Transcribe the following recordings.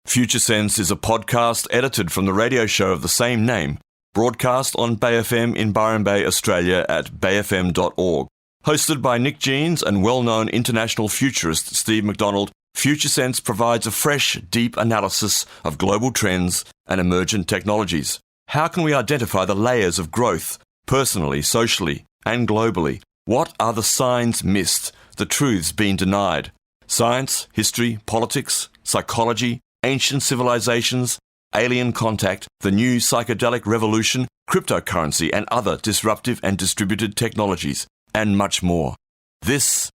Future Sense is a podcast edited from the radio show of the same name, broadcast on Bay FM in Byron Bay, Australia at bayfm.org. Hosted by Nick Jeans and well-known international futurist Steve McDonald, Future Sense provides a fresh, deep analysis of global trends and emergent technologies. How can we identify the layers of growth, personally, socially, and globally? What are the signs missed, the truths being denied? Science, history, politics, psychology, ancient civilizations, alien contact, the new psychedelic revolution, cryptocurrency and other disruptive and distributed technologies, and much more. This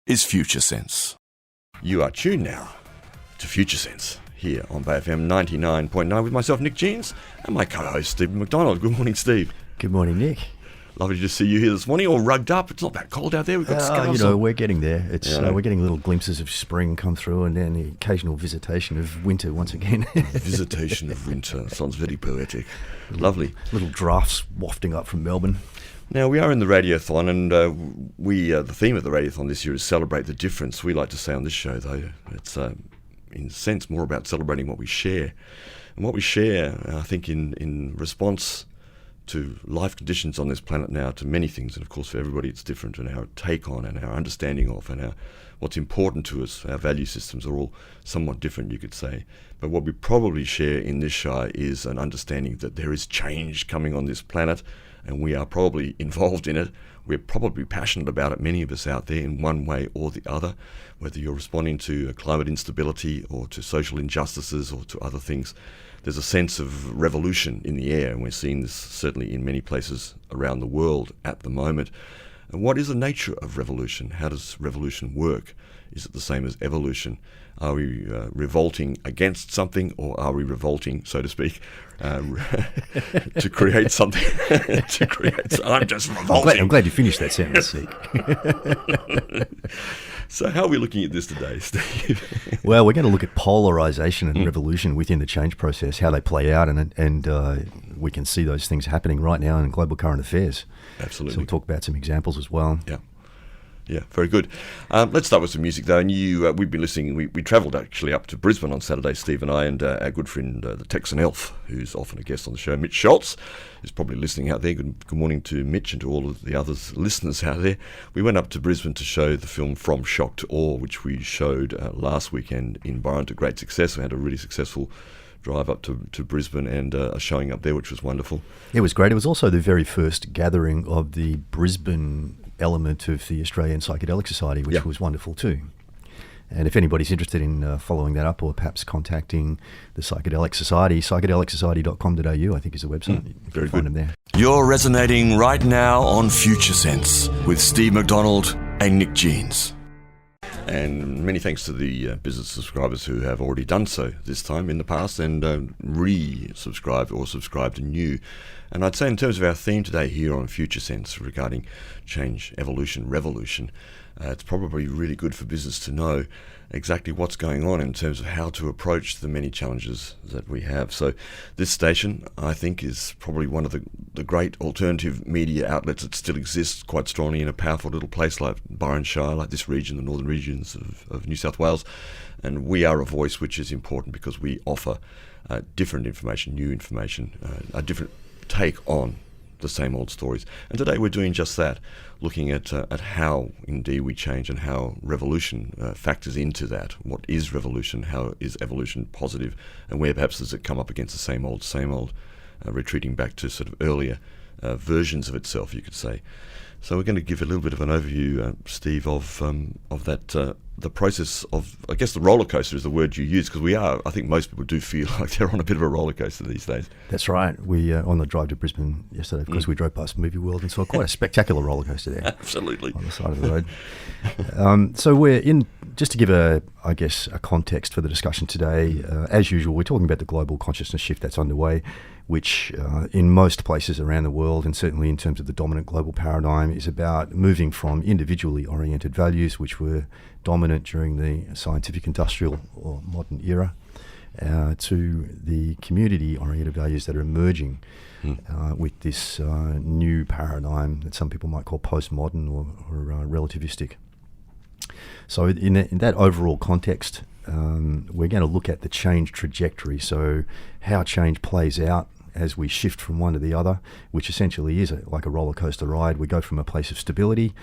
is Future Sense. You are tuned now to Future Sense here on Bay FM 99.9 with myself, Nick Jeans, and my co-host, Steve McDonald. Good morning, Steve. Good morning, Nick. Lovely to see you here this morning, all rugged up. It's not that cold out there. We've got scarves on. We're getting there. We're getting little glimpses of spring come through and then the occasional visitation of winter once again. Visitation of winter. Sounds very poetic. Lovely. Little drafts wafting up from Melbourne. Now, we are in the Radiothon, and the theme of the Radiothon this year is Celebrate the Difference. We like to say on this show, though, it's in a sense more about celebrating what we share. And what we share, I think, in response to life conditions on this planet now, to many things, and of course for everybody it's different, and our take on and our understanding of and what's important to us, our value systems are all somewhat different, you could say. But what we probably share in this show is an understanding that there is change coming on this planet, and we are probably involved in it. We're probably passionate about it, many of us out there, in one way or the other, whether you're responding to climate instability or to social injustices or to other things. There's a sense of revolution in the air, and we're seeing this certainly in many places around the world at the moment. And what is the nature of revolution? How does revolution work? Is it the same as evolution? Are we revolting against something, or are we revolting, so to speak, to create something? I'm just revolting. I'm glad you finished that sentence, Nick. So how are we looking at this today, Steve? Well, we're going to look at polarisation and revolution within the change process, how they play out, and we can see those things happening right now in global current affairs. Absolutely. So we'll talk about some examples as well. Yeah, very good. Let's start with some music, though. And we've been listening. We travelled actually up to Brisbane on Saturday, Steve and I, and our good friend, the Texan Elf, who's often a guest on the show, Mitch Schultz, is probably listening out there. Good morning to Mitch and to all of the other listeners out there. We went up to Brisbane to show the film From Shock to Awe, which we showed last weekend in Byron to great success. We had a really successful drive up to Brisbane and a showing up there, which was wonderful. It was great. It was also the very first gathering of the Brisbane element of the Australian Psychedelic Society, which was wonderful too. And if anybody's interested in following that up, or perhaps contacting the Psychedelic Society, psychedelicsociety.com.au, I think is the website. Very good. Find them there. You're resonating right now on Future Sense with Steve McDonald and Nick Jeans. And many thanks to the business subscribers who have already done so this time in the past and re-subscribed or subscribed anew. And I'd say in terms of our theme today here on Future Sense regarding change, evolution, revolution, it's probably really good for business to know exactly what's going on in terms of how to approach the many challenges that we have. So this station, I think, is probably one of the great alternative media outlets that still exists quite strongly in a powerful little place like Byron Shire, like this region, the northern regions of New South Wales. And we are a voice which is important because we offer different information, new information, a different take on the same old stories. And today we're doing just that, looking at how indeed we change and how revolution factors into that. What is revolution? How is evolution positive? And where perhaps does it come up against the same old, retreating back to sort of earlier versions of itself, you could say. So we're going to give a little bit of an overview, Steve, of that, the process of, I guess the roller coaster is the word you use, because I think most people do feel like they're on a bit of a roller coaster these days. That's right. We, on the drive to Brisbane yesterday, because we drove past Movie World and saw quite a spectacular roller coaster there. Absolutely. On the side of the road. So we're in, just to give a context for the discussion today, as usual, we're talking about the global consciousness shift that's underway, which in most places around the world, and certainly in terms of the dominant global paradigm, is about moving from individually oriented values, which were dominant during the scientific, industrial or modern era, to the community oriented values that are emerging with this new paradigm that some people might call postmodern or relativistic. So in that overall context, we're going to look at the change trajectory, so how change plays out as we shift from one to the other, which essentially is like a roller coaster ride. We go from a place of stability,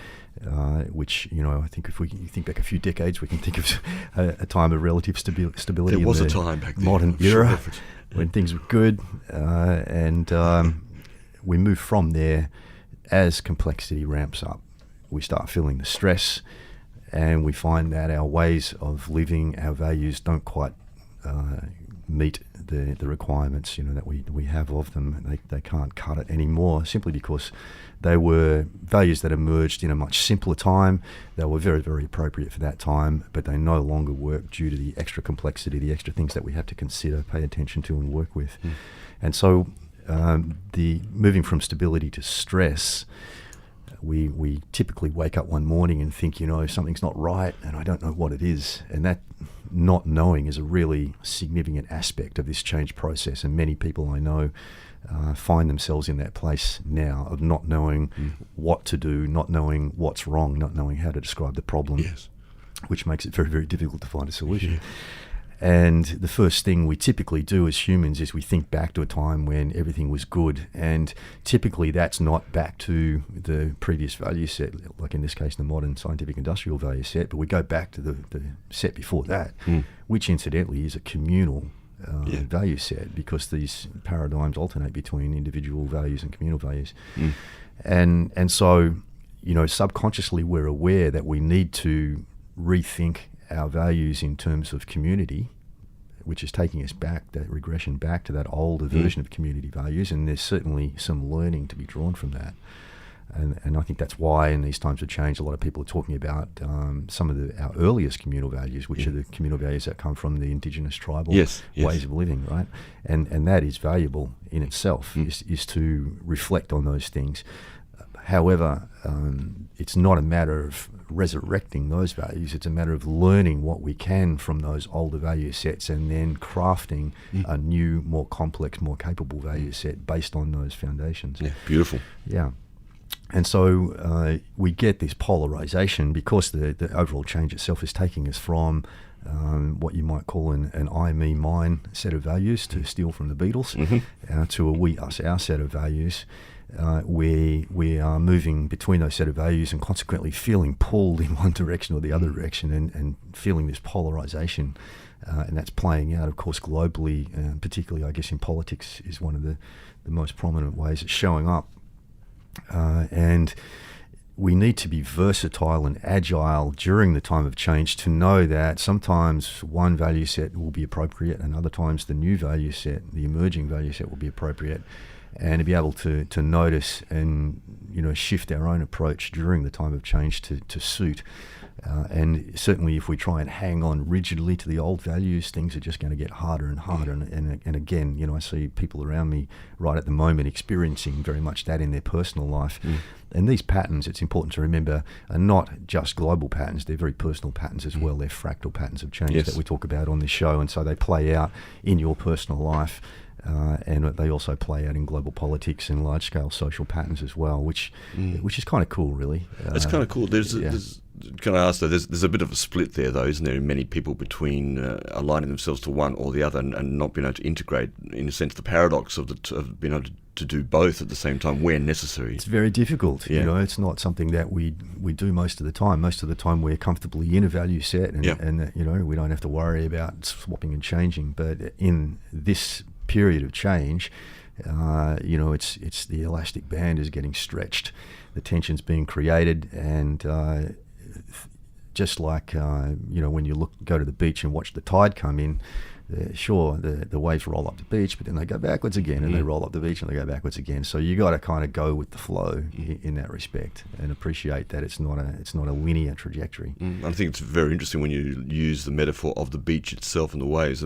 which, I think if we think back a few decades, we can think of a time of relative stability. There was a time back then, modern era when things were good, and we move from there as complexity ramps up. We start feeling the stress, and we find that our ways of living, our values don't quite meet the requirements that we have of them. They can't cut it anymore, simply because they were values that emerged in a much simpler time. They were very, very appropriate for that time, but they no longer work due to the extra complexity, the extra things that we have to consider, pay attention to, and work with. And so the moving from stability to stress, we typically wake up one morning and think, something's not right and I don't know what it is. And that not knowing is a really significant aspect of this change process. And many people I know find themselves in that place now of not knowing what to do, not knowing what's wrong, not knowing how to describe the problem, which makes it very, very difficult to find a solution. Yeah. And the first thing we typically do as humans is we think back to a time when everything was good. And typically that's not back to the previous value set, like in this case, the modern scientific industrial value set, but we go back to the set before that, which incidentally is a communal value set, because these paradigms alternate between individual values and communal values. And so, subconsciously we're aware that we need to rethink our values in terms of community, which is taking us back, that regression back to that older version of community values, and there's certainly some learning to be drawn from that. And I think that's why in these times of change, a lot of people are talking about some of our earliest communal values, which are the communal values that come from the indigenous tribal ways of living, right? And that is valuable in itself, is to reflect on those things. However, it's not a matter of resurrecting those values. It's a matter of learning what we can from those older value sets and then crafting a new, more complex, more capable value set based on those foundations. Yeah, beautiful. Yeah. And so we get this polarization because the overall change itself is taking us from what you might call an I, me, mine set of values, to steal from the Beatles, to a we, us, our set of values. We are moving between those set of values and consequently feeling pulled in one direction or the other direction, and feeling this polarization. And that's playing out, of course, globally, particularly, I guess, in politics is one of the most prominent ways it's showing up. And we need to be versatile and agile during the time of change to know that sometimes one value set will be appropriate and other times the new value set, the emerging value set, will be appropriate. And to be able to notice and shift our own approach during the time of change to suit. And certainly if we try and hang on rigidly to the old values, things are just going to get harder and harder. And again, I see people around me right at the moment experiencing very much that in their personal life. And these patterns, it's important to remember, are not just global patterns. They're very personal patterns as well. They're fractal patterns of change that we talk about on this show. And so they play out in your personal life. And they also play out in global politics and large-scale social patterns as well, which is kind of cool, really. It's kind of cool. Can I ask, though, there's a bit of a split there, though, isn't there, in many people between aligning themselves to one or the other and not being able to integrate, in a sense, the paradox of being able to do both at the same time where necessary. It's very difficult. It's not something that we do most of the time. Most of the time we're comfortably in a value set and we don't have to worry about swapping and changing. But in this period of change, it's the elastic band is getting stretched, the tension's being created, and just like when you go to the beach and watch the tide come in, the waves roll up the beach, but then they go backwards again, and they roll up the beach and they go backwards again. So you got to kind of go with the flow in that respect and appreciate that it's not a linear trajectory. I think it's very interesting when you use the metaphor of the beach itself and the waves.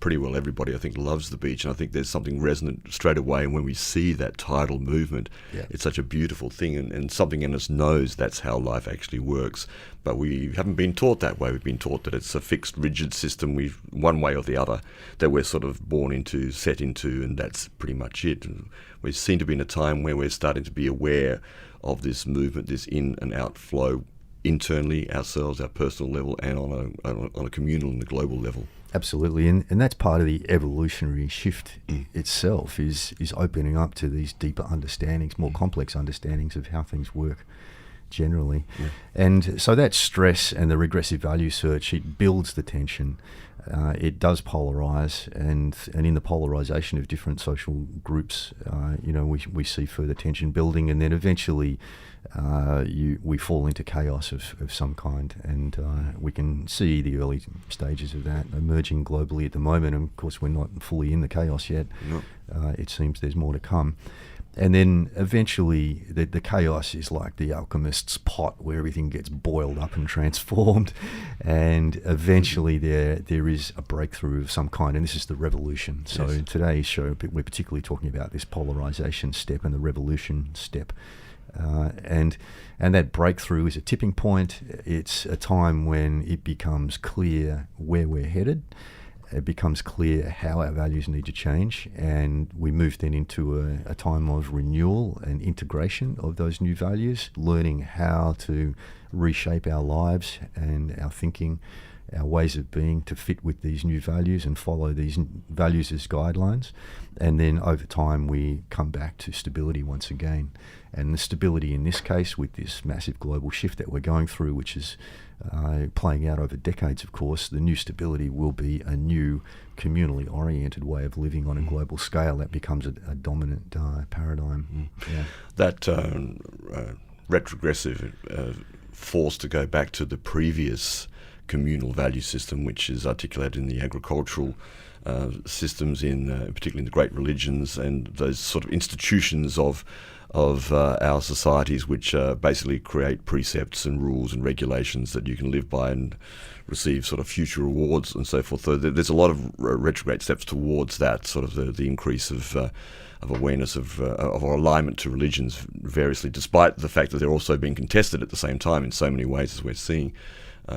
Pretty well everybody, I think, loves the beach, and I think there's something resonant straight away. And when we see that tidal movement, it's such a beautiful thing, and something in us knows that's how life actually works. But we haven't been taught that way. We've been taught that it's a fixed, rigid system, one way or the other, that we're sort of born into, set into, and that's pretty much it. And we seem to be in a time where we're starting to be aware of this movement, this in and out flow, internally, ourselves, our personal level, and on a communal and a global level. Absolutely, and that's part of the evolutionary shift itself, is opening up to these deeper understandings, more complex understandings of how things work generally. Yeah. And so that stress and the regressive value search, it builds the tension. It does polarize, and in the polarization of different social groups, we see further tension building, and then eventually we fall into chaos of some kind, and we can see the early stages of that emerging globally at the moment. And of course, we're not fully in the chaos yet. No. It seems there's more to come. And then eventually the chaos is like the alchemist's pot, where everything gets boiled up and transformed, and eventually there is a breakthrough of some kind, and this is the revolution. So in today's show, we're particularly talking about this polarization step and the revolution step. And that breakthrough is a tipping point. It's a time when it becomes clear where we're headed. It becomes clear how our values need to change, and we move then into a time of renewal and integration of those new values, learning how to reshape our lives and our thinking, our ways of being to fit with these new values and follow these values as guidelines. And then over time we come back to stability once again. And the stability in this case, with this massive global shift that we're going through, which is playing out over decades, of course, the new stability will be a new communally oriented way of living on a global scale that becomes a dominant paradigm. Yeah. That retrogressive force to go back to the previous communal value system, which is articulated in the agricultural systems, particularly in the great religions and those sort of institutions of our societies, which basically create precepts and rules and regulations that you can live by and receive sort of future rewards and so forth. So there's a lot of retrograde steps towards that, sort of the increase of awareness of our alignment to religions variously, despite the fact that they're also being contested at the same time in so many ways, as we're seeing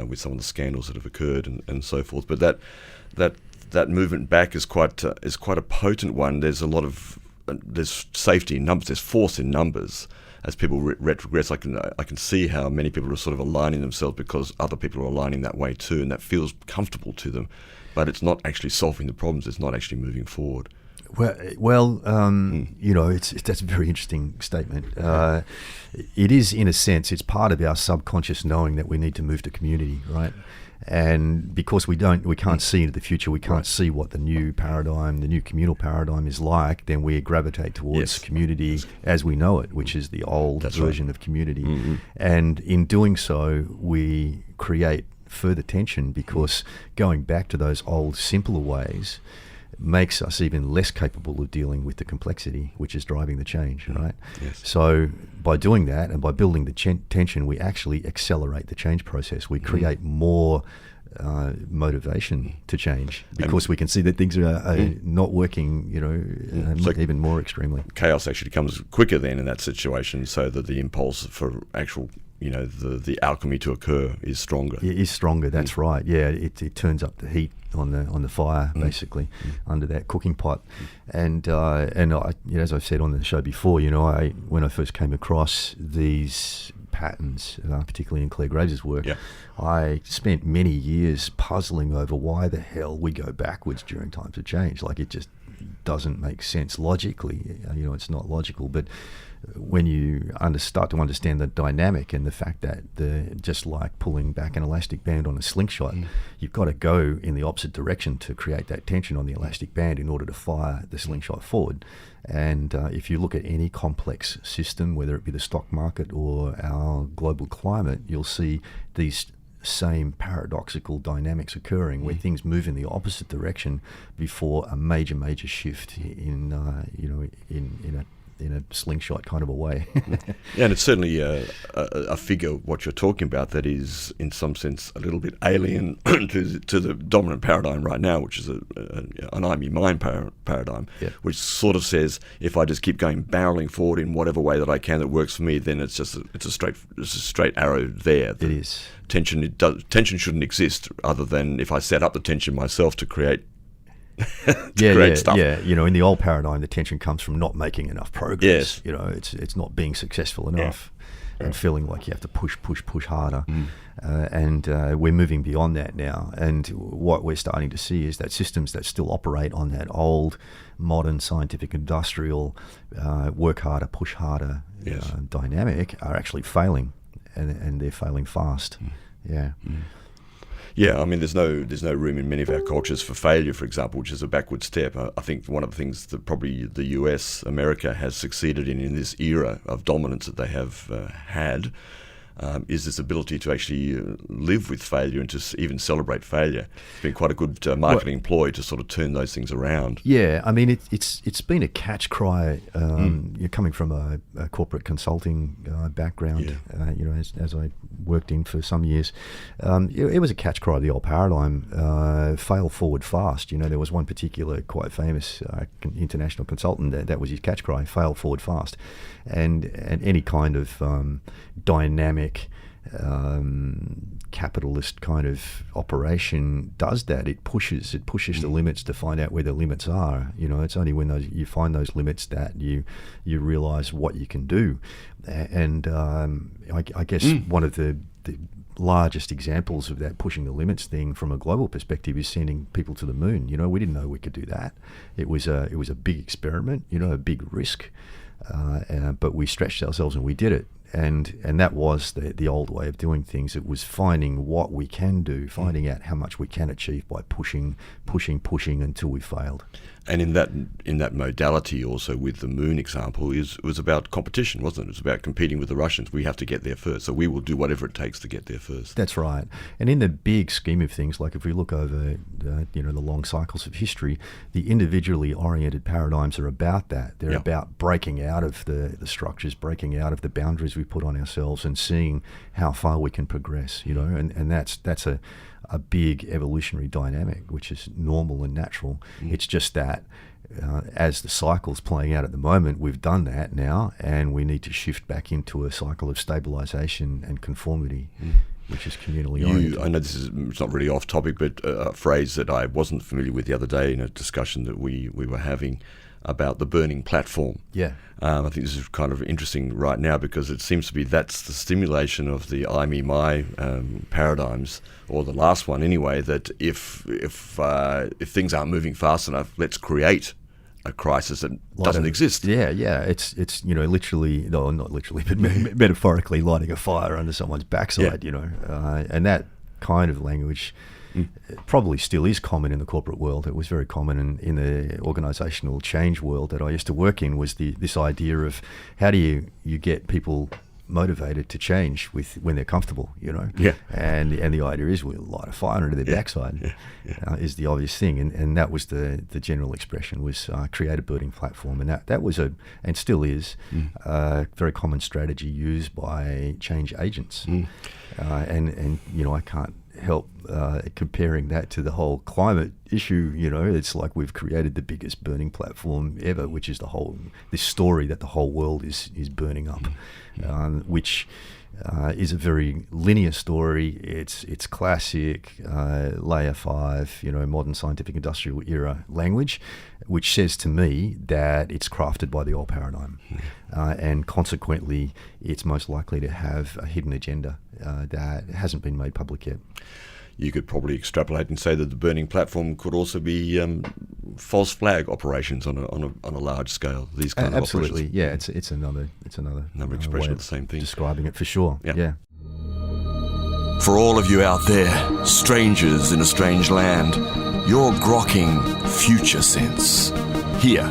with some of the scandals that have occurred and so forth. But that movement back is quite a potent one. There's a lot of there's safety in numbers, there's force in numbers. As people retrogress, I can see how many people are sort of aligning themselves because other people are aligning that way too, and that feels comfortable to them. But it's not actually solving the problems. It's not actually moving forward. Well, that's a very interesting statement. It is, in a sense, it's part of our subconscious knowing that we need to move to community, right? And because we can't see into the future, we can't see what the new paradigm, the new communal paradigm is like, then we gravitate towards community as we know it, which is the old version of community. Mm-hmm. And in doing so, we create further tension because going back to those old, simpler ways makes us even less capable of dealing with the complexity which is driving the change, right? Yes. So by doing that and by building the tension, we actually accelerate the change process. We create more motivation to change because we can see that things are not working, even more extremely. Chaos actually comes quicker then in that situation, so that the impulse for actual the alchemy to occur is stronger. It is stronger, that's right. Yeah, it turns up the heat on the fire, basically, under that cooking pot. And I, as I've said on the show before, when I first came across these patterns, particularly in Claire Graves' work, I spent many years puzzling over why the hell we go backwards during times of change. Like, it just doesn't make sense logically. It's not logical, but when you start to understand the dynamic and the fact that just like pulling back an elastic band on a slingshot, you've got to go in the opposite direction to create that tension on the elastic band in order to fire the slingshot forward. And if you look at any complex system, whether it be the stock market or our global climate, you'll see these same paradoxical dynamics occurring where things move in the opposite direction before a major shift in a slingshot kind of a way. Yeah, and it's certainly a figure, what you're talking about, that is in some sense a little bit alien to the dominant paradigm right now, which is an I, me, mine paradigm, which sort of says if I just keep going barreling forward in whatever way that I can that works for me, then it's a straight arrow there. It is. Tension shouldn't exist other than if I set up the tension myself to create stuff. Yeah. In the old paradigm, the tension comes from not making enough progress. Yes. It's not being successful enough. and feeling like you have to push harder. And we're moving beyond that now. And what we're starting to see is that systems that still operate on that old, modern, scientific, industrial, work harder, push harder dynamic are actually failing, and they're failing fast. Yeah, I mean, there's no room in many of our cultures for failure, for example, which is a backward step. I think one of the things that probably the US, America, has succeeded in this era of dominance that they have had, is this ability to actually live with failure and to even celebrate failure. It's been quite a good marketing ploy to sort of turn those things around. Yeah, I mean, it's been a catch cry. You're coming from a corporate consulting background, as I worked in for some years. It was a catch cry, the old paradigm, fail forward fast. There was one particular quite famous international consultant that was his catch cry, fail forward fast. And any kind of dynamic capitalist kind of operation does that. It pushes the limits to find out where the limits are. It's only when you find those limits that you realize what you can do. And I guess one of the largest examples of that pushing the limits thing from a global perspective is sending people to the moon. We didn't know we could do that. It was a big experiment, a big risk, but we stretched ourselves and we did it. And that was the old way of doing things. It was finding what we can do, finding out how much we can achieve by pushing until we failed. And in that modality, also with the moon example, it was about competition, wasn't it? It was about competing with the Russians. We have to get there first, so we will do whatever it takes to get there first. That's right. And in the big scheme of things, like if we look over the long cycles of history, the individually oriented paradigms are about that. They're about breaking out of the structures, breaking out of the boundaries we put on ourselves, and seeing how far we can progress. And that's a big evolutionary dynamic, which is normal and natural. It's just that as the cycle's playing out at the moment, we've done that now, and we need to shift back into a cycle of stabilization and conformity, which is communally oriented. I know it's not really off topic, but a phrase that I wasn't familiar with the other day in a discussion that we were having about the burning platform. Yeah. I think this is kind of interesting right now because it seems to be that's the stimulation of the I, me, my paradigms, or the last one anyway, that if things aren't moving fast enough, let's create a crisis that doesn't exist. Yeah. It's literally, no, not literally, but metaphorically lighting a fire under someone's backside, and that kind of language probably still is common in the corporate world. It was very common in the organisational change world that I used to work in, was this idea of how do you get people motivated to change when they're comfortable, and the idea is we'll light a fire under their backside. Is the obvious thing, and that was the general expression, was create a burning platform, and that was and still is a very common strategy used by change agents, and I can't help comparing that to the whole climate issue. It's like we've created the biggest burning platform ever, which is this story that the whole world is burning up, which is a very linear story. It's classic layer 5, modern scientific industrial era language, which says to me that it's crafted by the old paradigm, and consequently it's most likely to have a hidden agenda that hasn't been made public yet. You could probably extrapolate and say that the burning platform could also be false flag operations on a large scale. These kind of absolutely, operations. Yeah. It's another expression way of the same thing. Describing it for sure. Yeah. For all of you out there, strangers in a strange land, you're grokking Future Sense here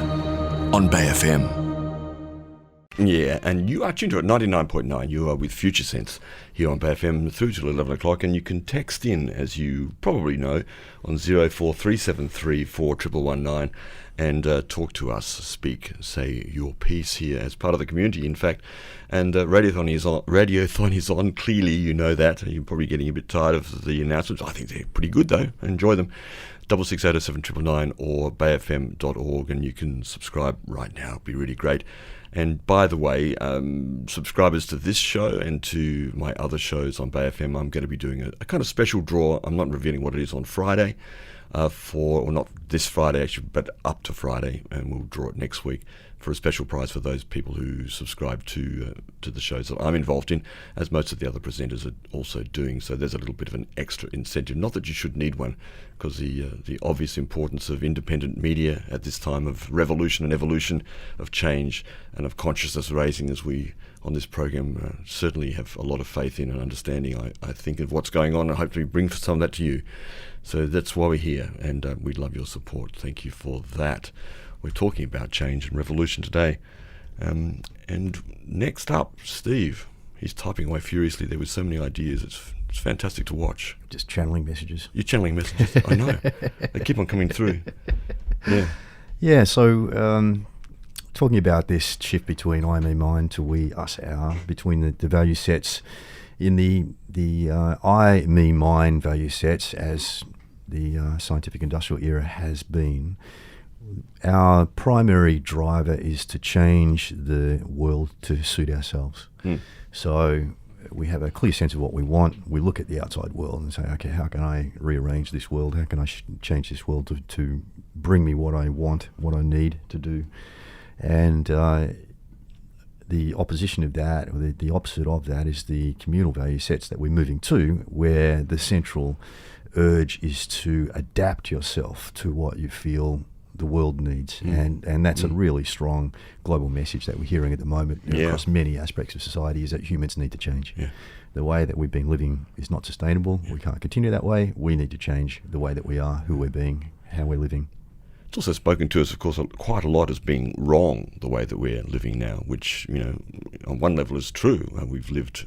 on Bay FM. Yeah, and you are tuned to it 99.9. You are with Future Sense here on Bay FM through till 11 o'clock, and you can text in, as you probably know, on 043734 1119 and talk to us, speak, say your piece here as part of the community, in fact. And Radiothon is on, clearly you know that. You're probably getting a bit tired of the announcements. I think they're pretty good though, enjoy them. 66807999 or bayfm.org, and you can subscribe right now. It'd be really great. And by the way, subscribers to this show and to my other shows on Bay FM, I'm going to be doing a kind of special draw. I'm not revealing what it is on Friday, or not this Friday actually, but up to Friday, and we'll draw it next week for a special prize for those people who subscribe to the shows that I'm involved in, as most of the other presenters are also doing. So there's a little bit of an extra incentive. Not that you should need one, because the obvious importance of independent media at this time of revolution and evolution, of change and of consciousness raising, as we on this program certainly have a lot of faith in and understanding, I think, of what's going on, and hopefully bring some of that to you. So that's why we're here, and we'd love your support. Thank you for that. We're talking about change and revolution today. And next up, Steve. He's typing away furiously there with so many ideas. It's fantastic to watch. Just channeling messages. You're channeling messages. I know. They keep on coming through. Yeah. Yeah, so talking about this shift between I, me, mine to we, us, our, between the value sets. In the I, me, mine value sets, as the scientific industrial era has been, our primary driver is to change the world to suit ourselves. So we have a clear sense of what we want. We look at the outside world and say, okay, how can I rearrange this world? How can I change this world to bring me what I want, what I need to do? And the opposition of that, or the opposite of that, is the communal value sets that we're moving to, where the central urge is to adapt yourself to what you feel the world needs. And that's a really strong global message that we're hearing at the moment across many aspects of society, is that humans need to change. The way that we've been living is not sustainable. We can't continue that way. We need to change the way that we are, who we're being, how we're living. It's also spoken to us, of course, quite a lot as being wrong, the way that we're living now, which, on one level is true. We've lived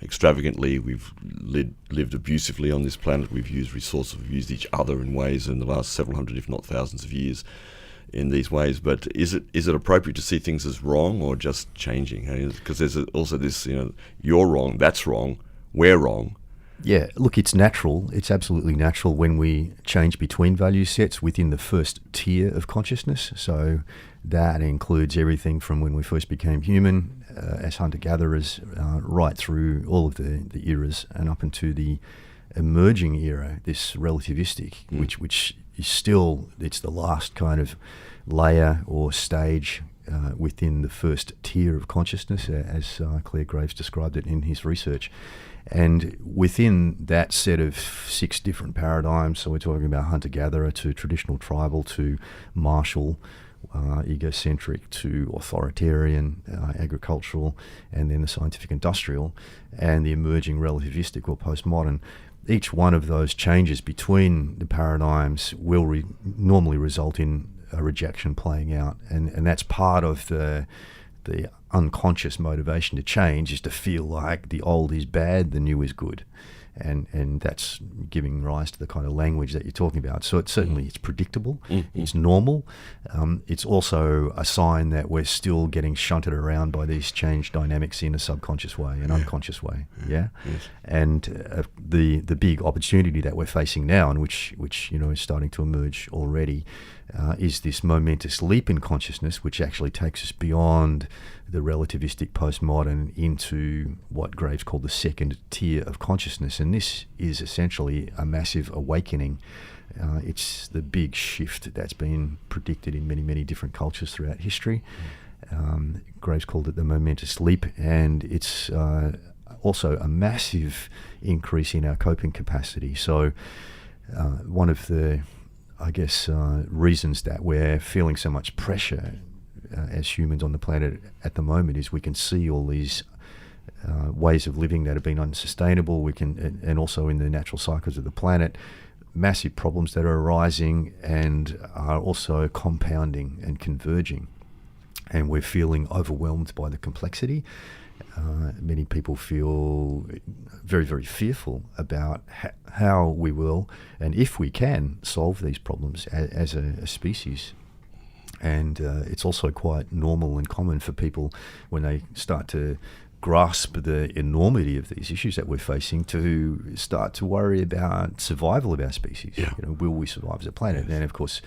extravagantly, we've lived abusively on this planet, we've used resources, we've used each other in ways in the last several hundred, if not thousands of years in these ways. But is it appropriate to see things as wrong or just changing? Because there's also this, you're wrong, that's wrong, we're wrong. Yeah, look, it's natural. It's absolutely natural when we change between value sets within the first tier of consciousness. So that includes everything from when we first became human as hunter-gatherers right through all of the eras and up into the emerging era, this relativistic, which is still, it's the last kind of layer or stage within the first tier of consciousness, as Claire Graves described it in his research. And within that set of 6 different paradigms, so we're talking about hunter-gatherer to traditional tribal to martial, egocentric to authoritarian, agricultural, and then the scientific industrial, and the emerging relativistic or postmodern. Each one of those changes between the paradigms will normally result in a rejection playing out, and that's part of the unconscious motivation to change, is to feel like the old is bad, the new is good, and that's giving rise to the kind of language that you're talking about. So it's predictable, it's normal. It's also a sign that we're still getting shunted around by these change dynamics in a subconscious way, an unconscious way. And the big opportunity that we're facing now, and which is starting to emerge already, is this momentous leap in consciousness, which actually takes us beyond the relativistic postmodern into what Graves called the second tier of consciousness. And this is essentially a massive awakening. It's the big shift that's been predicted in many, many different cultures throughout history. Graves called it the momentous leap, and it's also a massive increase in our coping capacity. So one of the reasons that we're feeling so much pressure as humans on the planet at the moment is we can see all these ways of living that have been unsustainable. We can, and also in the natural cycles of the planet, massive problems that are arising and are also compounding and converging. And we're feeling overwhelmed by the complexity. Many people feel very, very fearful about how we will and if we can solve these problems as a species. And it's also quite normal and common for people, when they start to grasp the enormity of these issues that we're facing, to start to worry about survival of our species. Will we survive as a planet? And of course,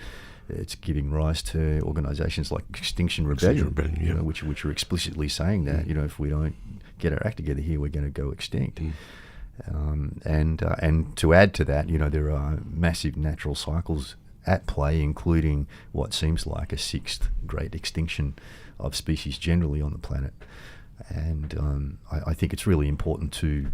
it's giving rise to organisations like Extinction Rebellion, which are explicitly saying that if we don't get our act together here, we're going to go extinct. And to add to that, there are massive natural cycles at play, including what seems like a sixth great extinction of species generally on the planet. And I think it's really important to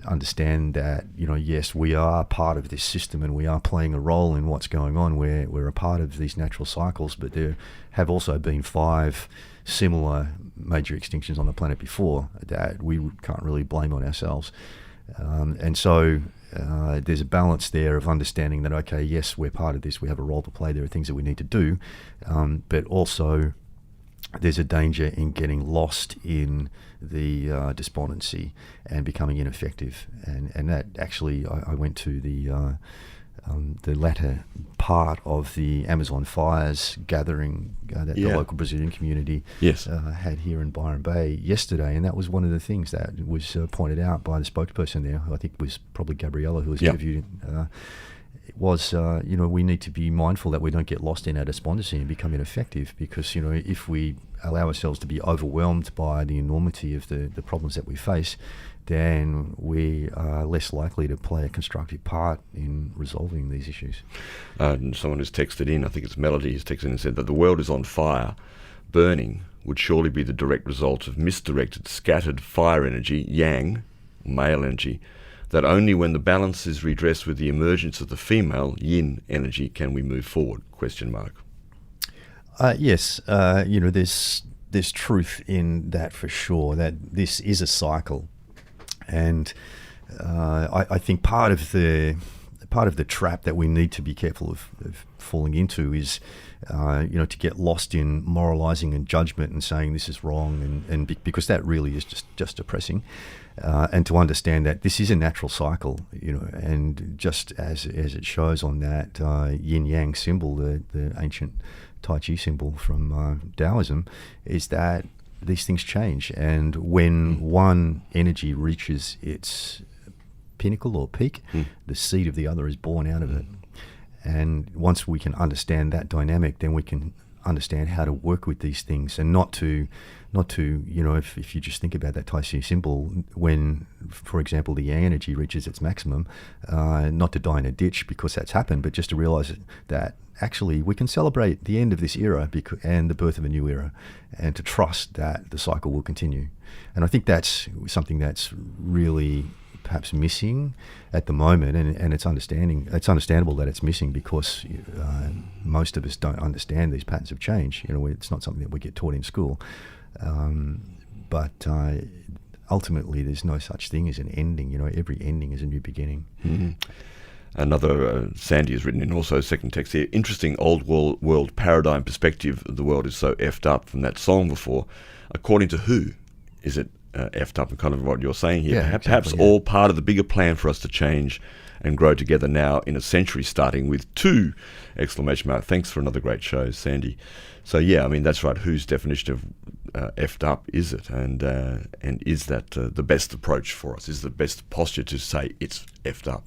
understand that, yes, we are part of this system and we are playing a role in what's going on. We're a part of these natural cycles, but there have also been 5 similar major extinctions on the planet before that we can't really blame on ourselves. And so there's a balance there of understanding that, okay, yes, we're part of this, we have a role to play, there are things that we need to do, but also there's a danger in getting lost in the despondency and becoming ineffective. And that actually, I went to the latter part of the Amazon fires gathering that the local Brazilian community had here in Byron Bay yesterday, and that was one of the things that was pointed out by the spokesperson there, who I think was probably Gabriella, who was interviewed. Was we need to be mindful that we don't get lost in our despondency and become ineffective, because if we allow ourselves to be overwhelmed by the enormity of the problems that we face, then we are less likely to play a constructive part in resolving these issues. And someone who's texted in, I think it's Melody, has texted in and said that the world is on fire. Burning would surely be the direct result of misdirected, scattered fire energy, yang, male energy, that only when the balance is redressed with the emergence of the female, yin energy, can we move forward, ? Yes, there's truth in that for sure, that this is a cycle. And I think part of the trap that we need to be careful of falling into is, to get lost in moralizing and judgment and saying this is wrong, and because that really is just depressing. And to understand that this is a natural cycle, and just as it shows on that yin-yang symbol, the ancient Tai Chi symbol from Taoism, is that these things change. And when one energy reaches its pinnacle or peak, the seed of the other is born out of it. And once we can understand that dynamic, then we can understand how to work with these things, and not to if you just think about that Tai Chi symbol, when, for example, the yang energy reaches its maximum, not to die in a ditch because that's happened, but just to realize that actually we can celebrate the end of this era and the birth of a new era, and to trust that the cycle will continue. And I think that's something that's really perhaps missing at the moment, and it's understandable that it's missing, because most of us don't understand these patterns of change. It's not something that we get taught in school, but ultimately there's no such thing as an ending. Every ending is a new beginning. Mm-hmm. Another, Sandy has written in also, second text here, interesting old world paradigm perspective, the world is so effed up, from that song before. According to who is it effed up, and kind of what you're saying here? Perhaps all part of the bigger plan for us to change and grow together now in a century starting with 2! Thanks for another great show, Sandy. So that's right. Whose definition of effed up is it? And is that the best approach for us? Is the best posture to say it's effed up?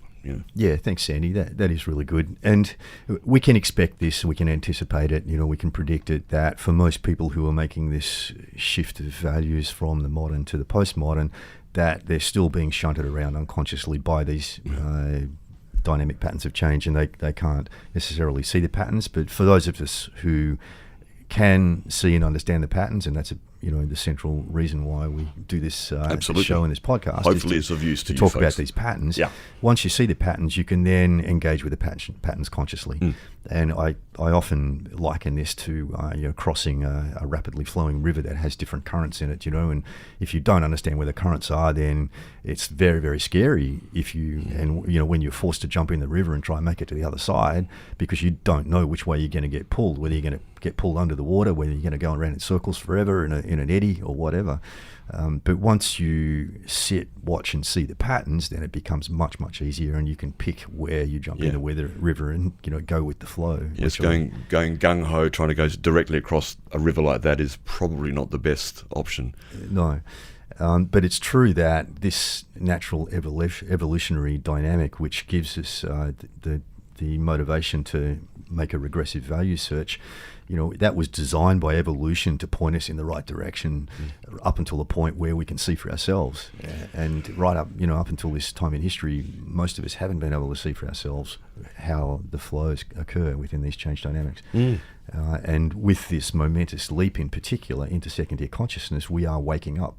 Yeah, thanks, Sandy. That is really good. And we can expect this, we can anticipate it, we can predict it, that for most people who are making this shift of values from the modern to the postmodern, that they're still being shunted around unconsciously by these dynamic patterns of change, and they can't necessarily see the patterns. But for those of us who can see and understand the patterns, and that's the central reason why we do this show and this podcast. Hopefully it's of use to you talk folks about these patterns. Yeah. Once you see the patterns, you can then engage with the patterns consciously. And I often liken this to crossing a rapidly flowing river that has different currents in it. And if you don't understand where the currents are, then it's very, very scary when you're forced to jump in the river and try and make it to the other side, because you don't know which way you're going to get pulled, whether you're going to get pulled under the water, whether you're going to go around in circles forever in an eddy or whatever. But once you sit, watch and see the patterns, then it becomes much, much easier, and you can pick where you jump in the river and go with the flow. Yes, going gung-ho, trying to go directly across a river like that is probably not the best option. No. But it's true that this natural evolutionary dynamic, which gives us the motivation to make a regressive value search, that was designed by evolution to point us in the right direction up until the point where we can see for ourselves. And right up, up until this time in history, most of us haven't been able to see for ourselves how the flows occur within these change dynamics. And with this momentous leap in particular into second-year consciousness, we are waking up.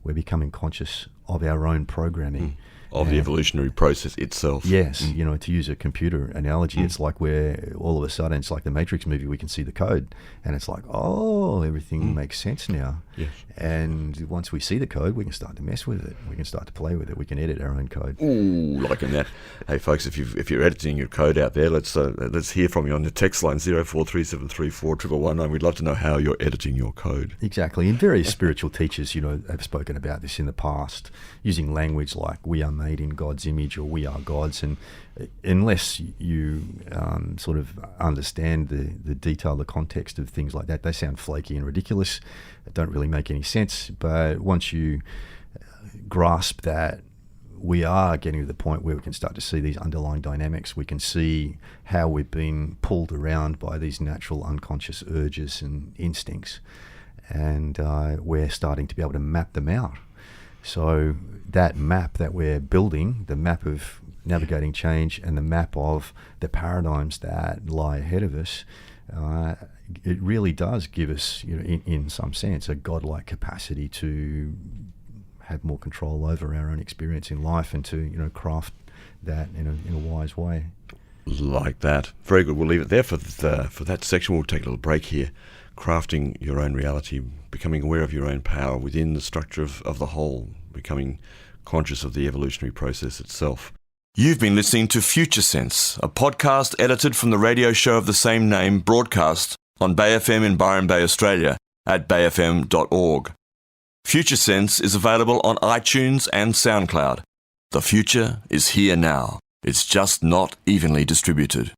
We're becoming conscious of our own programming. Of the evolutionary process itself. Yes, to use a computer analogy, it's like we're all of a sudden, it's like the Matrix movie, we can see the code and it's like, everything makes sense now. Yes. And once we see the code, we can start to mess with it. We can start to play with it. We can edit our own code. Ooh, liking that. Hey folks, if you're editing your code out there, let's hear from you on the text line 0437341111. We'd love to know how you're editing your code. Exactly. And various spiritual teachers, have spoken about this in the past, using language like we are made in God's image or we are gods. And unless you sort of understand the detail, the context of things like that, they sound flaky and ridiculous. They don't really make any sense. But once you grasp that we are getting to the point where we can start to see these underlying dynamics, we can see how we've been pulled around by these natural unconscious urges and instincts. And we're starting to be able to map them out. So that map that we're building, the map of navigating change and the map of the paradigms that lie ahead of us, it really does give us, in some sense, a godlike capacity to have more control over our own experience in life and to, craft that in a wise way. Like that. Very good. We'll leave it there for that section. We'll take a little break here. Crafting your own reality, becoming aware of your own power within the structure of the whole, becoming conscious of the evolutionary process itself. You've been listening to Future Sense, a podcast edited from the radio show of the same name, broadcast on Bay FM in Byron Bay, Australia, at bayfm.org. Future Sense is available on iTunes and SoundCloud. The future is here now. It's just not evenly distributed.